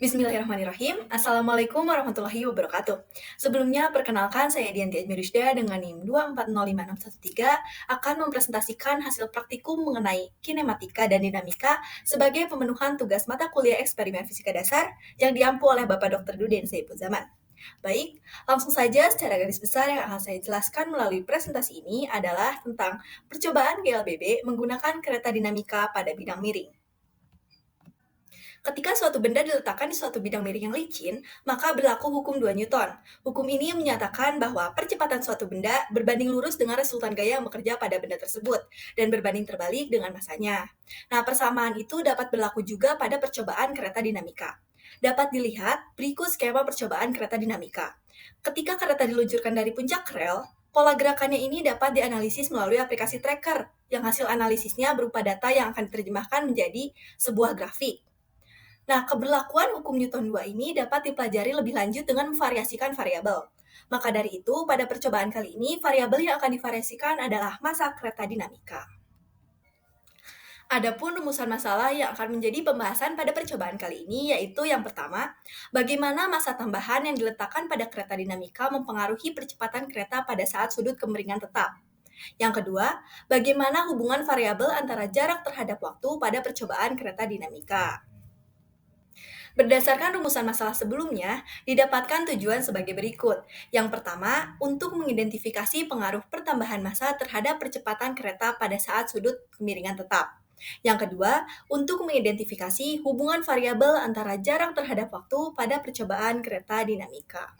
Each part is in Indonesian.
Bismillahirrahmanirrahim. Assalamualaikum warahmatullahi wabarakatuh. Sebelumnya, perkenalkan saya Dianti Admirusda dengan NIM 2405613 akan mempresentasikan hasil praktikum mengenai kinematika dan dinamika sebagai pemenuhan tugas mata kuliah eksperimen fisika dasar yang diampu oleh Bapak Dr. Duden Saipul Zaman. Baik, langsung saja secara garis besar yang akan saya jelaskan melalui presentasi ini adalah tentang percobaan GLBB menggunakan kereta dinamika pada bidang miring. Ketika suatu benda diletakkan di suatu bidang miring yang licin, maka berlaku hukum 2 Newton. Hukum ini menyatakan bahwa percepatan suatu benda berbanding lurus dengan resultan gaya yang bekerja pada benda tersebut, dan berbanding terbalik dengan masanya. Nah, persamaan itu dapat berlaku juga pada percobaan kereta dinamika. Dapat dilihat berikut skema percobaan kereta dinamika. Ketika kereta diluncurkan dari puncak rel, pola gerakannya ini dapat dianalisis melalui aplikasi tracker, yang hasil analisisnya berupa data yang akan diterjemahkan menjadi sebuah grafik. Nah, keberlakuan hukum Newton 2 ini dapat dipelajari lebih lanjut dengan memvariasikan variabel. Maka dari itu, pada percobaan kali ini, variabel yang akan divariasikan adalah massa kereta dinamika. Adapun rumusan masalah yang akan menjadi pembahasan pada percobaan kali ini yaitu yang pertama, bagaimana massa tambahan yang diletakkan pada kereta dinamika mempengaruhi percepatan kereta pada saat sudut kemiringan tetap. Yang kedua, bagaimana hubungan variabel antara jarak terhadap waktu pada percobaan kereta dinamika. Berdasarkan rumusan masalah sebelumnya, didapatkan tujuan sebagai berikut. Yang pertama, untuk mengidentifikasi pengaruh pertambahan massa terhadap percepatan kereta pada saat sudut kemiringan tetap. Yang kedua, untuk mengidentifikasi hubungan variabel antara jarak terhadap waktu pada percobaan kereta dinamika.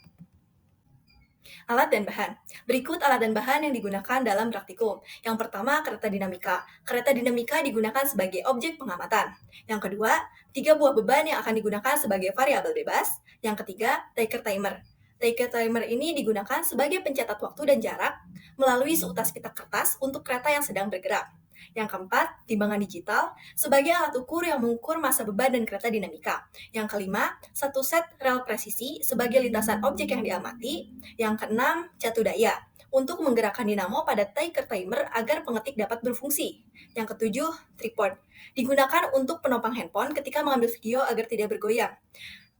Alat dan bahan. Berikut alat dan bahan yang digunakan dalam praktikum. Yang pertama, kereta dinamika. Kereta dinamika digunakan sebagai objek pengamatan. Yang kedua, 3 buah beban yang akan digunakan sebagai variabel bebas. Yang ketiga, tiker timer. Tiker timer ini digunakan sebagai pencatat waktu dan jarak melalui seutas pita kertas untuk kereta yang sedang bergerak. Yang keempat, timbangan digital sebagai alat ukur yang mengukur massa beban dan kereta dinamika. Yang kelima, satu set rel presisi sebagai lintasan objek yang diamati. Yang keenam, catu daya untuk menggerakkan dinamo pada tiker timer agar pengetik dapat berfungsi. Yang ketujuh, tripod digunakan untuk penopang handphone ketika mengambil video agar tidak bergoyang.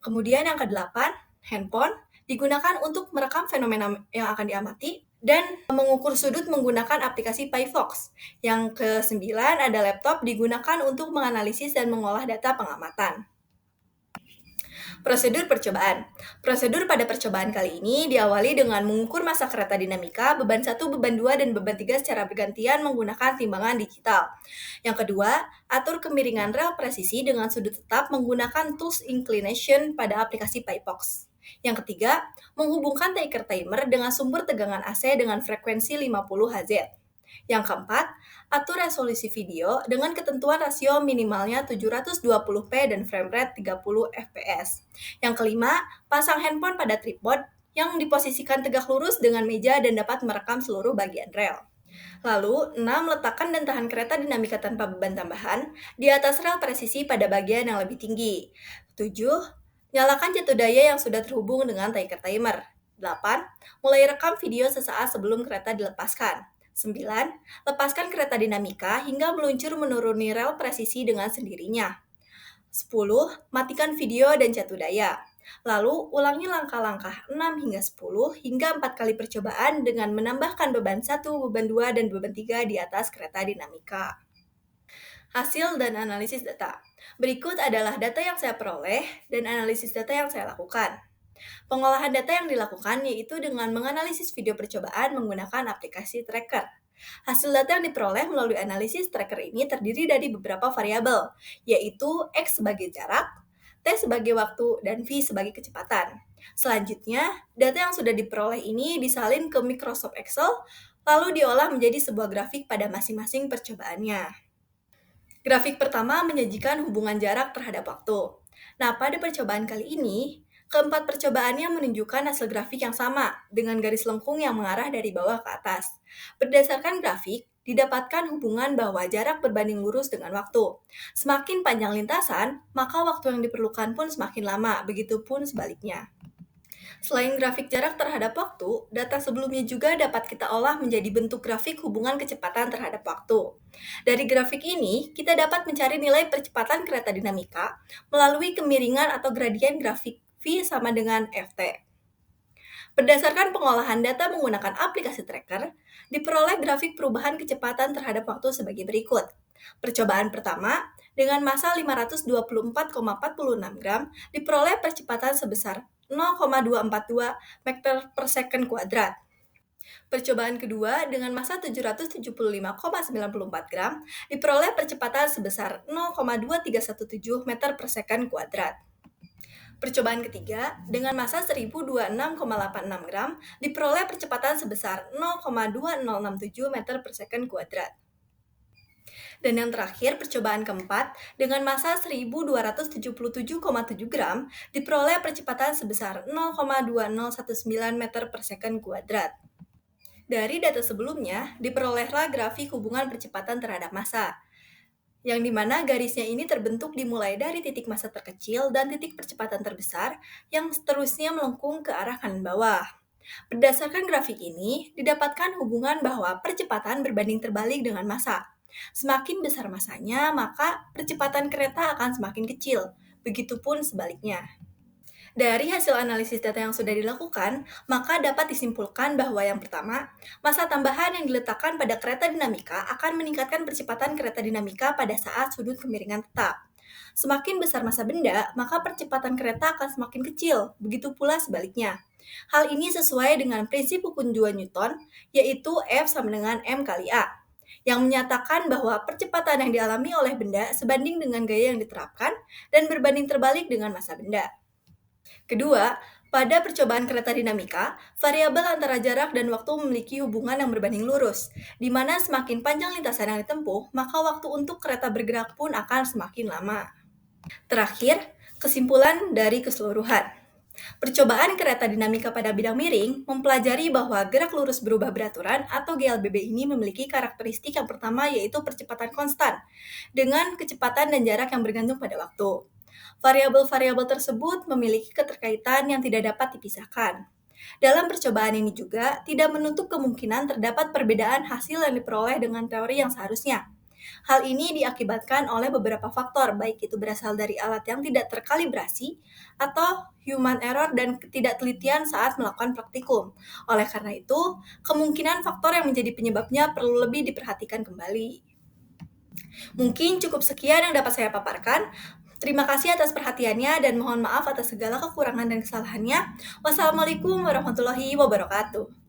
Kemudian yang kedelapan, handphone digunakan untuk merekam fenomena yang akan diamati dan mengukur sudut menggunakan aplikasi PyFox. Yang kesembilan ada laptop digunakan untuk menganalisis dan mengolah data pengamatan. Prosedur percobaan. Prosedur pada percobaan kali ini diawali dengan mengukur massa kereta dinamika, beban 1, beban 2, dan beban 3 secara bergantian menggunakan timbangan digital. Yang kedua, atur kemiringan rel presisi dengan sudut tetap menggunakan tools inclination pada aplikasi PyFox. Yang ketiga, menghubungkan tiker timer dengan sumber tegangan AC dengan frekuensi 50 Hz. Yang keempat, atur resolusi video dengan ketentuan rasio minimalnya 720p dan frame rate 30 fps. Yang kelima, pasang handphone pada tripod yang diposisikan tegak lurus dengan meja dan dapat merekam seluruh bagian rel. Lalu, 6. Letakkan dan tahan kereta dinamika tanpa beban tambahan di atas rel presisi pada bagian yang lebih tinggi. 7. Nyalakan jatuh daya yang sudah terhubung dengan tiker timer. 8. Mulai rekam video sesaat sebelum kereta dilepaskan. 9. Lepaskan kereta dinamika hingga meluncur menuruni rel presisi dengan sendirinya. 10. Matikan video dan jatuh daya. Lalu, ulangi langkah-langkah 6 hingga 10 hingga 4 kali percobaan dengan menambahkan beban 1, beban 2, dan beban 3 di atas kereta dinamika. Hasil dan analisis data. Berikut adalah data yang saya peroleh dan analisis data yang saya lakukan. Pengolahan data yang dilakukan yaitu dengan menganalisis video percobaan menggunakan aplikasi tracker. Hasil data yang diperoleh melalui analisis tracker ini terdiri dari beberapa variabel, yaitu X sebagai jarak, T sebagai waktu, dan V sebagai kecepatan. Selanjutnya, data yang sudah diperoleh ini disalin ke Microsoft Excel, lalu diolah menjadi sebuah grafik pada masing-masing percobaannya. Grafik pertama menyajikan hubungan jarak terhadap waktu. Nah, pada percobaan kali ini, keempat percobaannya menunjukkan hasil grafik yang sama, dengan garis lengkung yang mengarah dari bawah ke atas. Berdasarkan grafik, didapatkan hubungan bahwa jarak berbanding lurus dengan waktu. Semakin panjang lintasan, maka waktu yang diperlukan pun semakin lama, begitupun sebaliknya. Selain grafik jarak terhadap waktu, data sebelumnya juga dapat kita olah menjadi bentuk grafik hubungan kecepatan terhadap waktu. Dari grafik ini, kita dapat mencari nilai percepatan kereta dinamika melalui kemiringan atau gradien grafik V sama dengan Ft. Berdasarkan pengolahan data menggunakan aplikasi tracker, diperoleh grafik perubahan kecepatan terhadap waktu sebagai berikut. Percobaan pertama, dengan massa 524,46 gram, diperoleh percepatan sebesar 0,242 meter per second kuadrat. Percobaan kedua, dengan massa 775,94 gram, diperoleh percepatan sebesar 0,2317 meter per second kuadrat. Percobaan ketiga, dengan massa 1026,86 gram, diperoleh percepatan sebesar 0,2067 meter per second kuadrat. Dan yang terakhir, percobaan keempat, dengan massa 1277,7 gram, diperoleh percepatan sebesar 0,2019 meter per second kuadrat. Dari data sebelumnya, diperolehlah grafik hubungan percepatan terhadap massa, yang dimana garisnya ini terbentuk dimulai dari titik massa terkecil dan titik percepatan terbesar yang seterusnya melengkung ke arah kanan bawah. Berdasarkan grafik ini, didapatkan hubungan bahwa percepatan berbanding terbalik dengan massa. Semakin besar massanya, maka percepatan kereta akan semakin kecil. Begitupun sebaliknya. Dari hasil analisis data yang sudah dilakukan, maka dapat disimpulkan bahwa yang pertama, massa tambahan yang diletakkan pada kereta dinamika akan meningkatkan percepatan kereta dinamika pada saat sudut kemiringan tetap. Semakin besar massa benda, maka percepatan kereta akan semakin kecil, begitu pula sebaliknya. Hal ini sesuai dengan prinsip hukum 2 Newton, yaitu F sama dengan M kali A, yang menyatakan bahwa percepatan yang dialami oleh benda sebanding dengan gaya yang diterapkan dan berbanding terbalik dengan massa benda. Kedua, pada percobaan kereta dinamika, variabel antara jarak dan waktu memiliki hubungan yang berbanding lurus, di mana semakin panjang lintasan yang ditempuh, maka waktu untuk kereta bergerak pun akan semakin lama. Terakhir, kesimpulan dari keseluruhan. Percobaan kereta dinamika pada bidang miring mempelajari bahwa gerak lurus berubah beraturan atau GLBB ini memiliki karakteristik yang pertama yaitu percepatan konstan, dengan kecepatan dan jarak yang bergantung pada waktu. Variabel-variabel tersebut memiliki keterkaitan yang tidak dapat dipisahkan. Dalam percobaan ini juga tidak menutup kemungkinan terdapat perbedaan hasil yang diperoleh dengan teori yang seharusnya. Hal ini diakibatkan oleh beberapa faktor, baik itu berasal dari alat yang tidak terkalibrasi atau human error dan ketidaktelitian saat melakukan praktikum. Oleh karena itu, kemungkinan faktor yang menjadi penyebabnya perlu lebih diperhatikan kembali. Mungkin cukup sekian yang dapat saya paparkan. Terima kasih atas perhatiannya dan mohon maaf atas segala kekurangan dan kesalahannya. Wassalamualaikum warahmatullahi wabarakatuh.